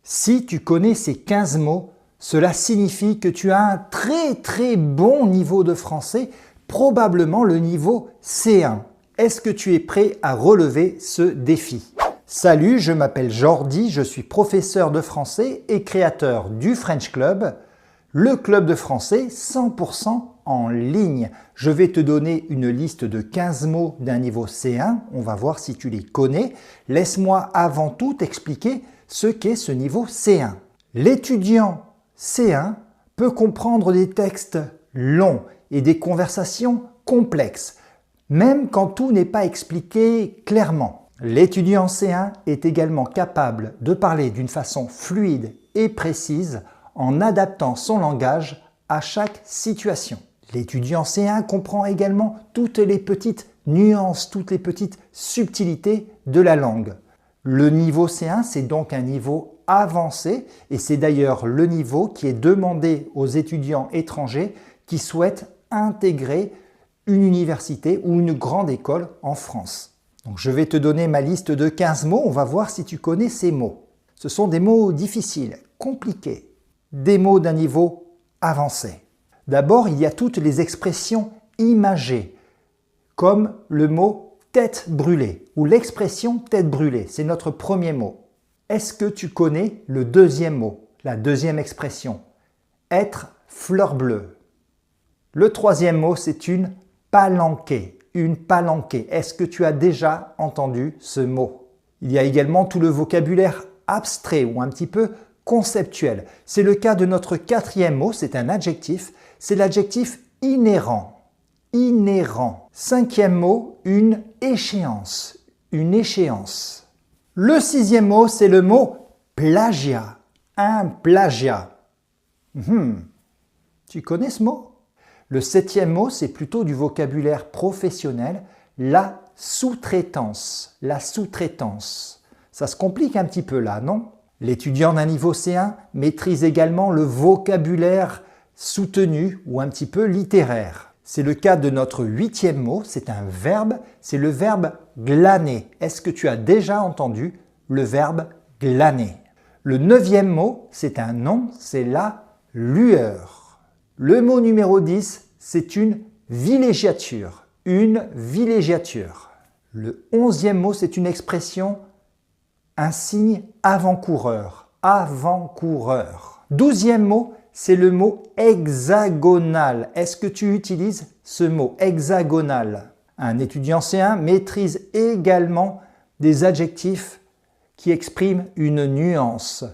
Si tu connais ces 15 mots, cela signifie que tu as un très bon niveau de français, probablement le niveau C1. Est-ce que tu es prêt à relever ce défi? Salut, je m'appelle Jordi, je suis professeur de français et créateur du French Club, le club de français 100% en ligne. Je vais te donner une liste de 15 mots d'un niveau C1, on va voir si tu les connais. Laisse-moi avant tout t'expliquer ce qu'est ce niveau C1. L'étudiant C1 peut comprendre des textes longs et des conversations complexes, même quand tout n'est pas expliqué clairement. L'étudiant C1 est également capable de parler d'une façon fluide et précise en adaptant son langage à chaque situation. L'étudiant C1 comprend également toutes les petites nuances, toutes les petites subtilités de la langue. Le niveau C1, c'est donc un niveau avancé et c'est d'ailleurs le niveau qui est demandé aux étudiants étrangers qui souhaitent intégrer une université ou une grande école en France. Donc je vais te donner ma liste de 15 mots, on va voir si tu connais ces mots. Ce sont des mots difficiles, compliqués, des mots d'un niveau avancé. D'abord, il y a toutes les expressions imagées, comme le mot tête brûlée ou l'expression tête brûlée, c'est notre premier mot. Est-ce que tu connais le deuxième mot, la deuxième expression? Être fleur bleue. Le troisième mot, c'est une palanquée. Une palanquée. Est-ce que tu as déjà entendu ce mot? Il y a également tout le vocabulaire abstrait ou un petit peu conceptuel. C'est le cas de notre quatrième mot, c'est un adjectif, c'est l'adjectif inhérent. Inhérent. Cinquième mot, une échéance. Une échéance. Le sixième mot, c'est le mot plagiat. Un plagiat. Tu connais ce mot? Le septième mot, c'est plutôt du vocabulaire professionnel, la sous-traitance. La sous-traitance. Ça se complique un petit peu là, non? L'étudiant d'un niveau C1 maîtrise également le vocabulaire soutenu ou un petit peu littéraire. C'est le cas de notre huitième mot, c'est un verbe, c'est le verbe glaner. Est-ce que tu as déjà entendu le verbe glaner? Le neuvième mot, c'est un nom, c'est la lueur. Le mot numéro 10, c'est une villégiature. Une villégiature. Le 11e mot, c'est une expression, un signe avant-coureur. Avant-coureur. 12e mot, c'est le mot hexagonal. Est-ce que tu utilises ce mot hexagonal? Un étudiant C1 maîtrise également des adjectifs qui expriment une nuance.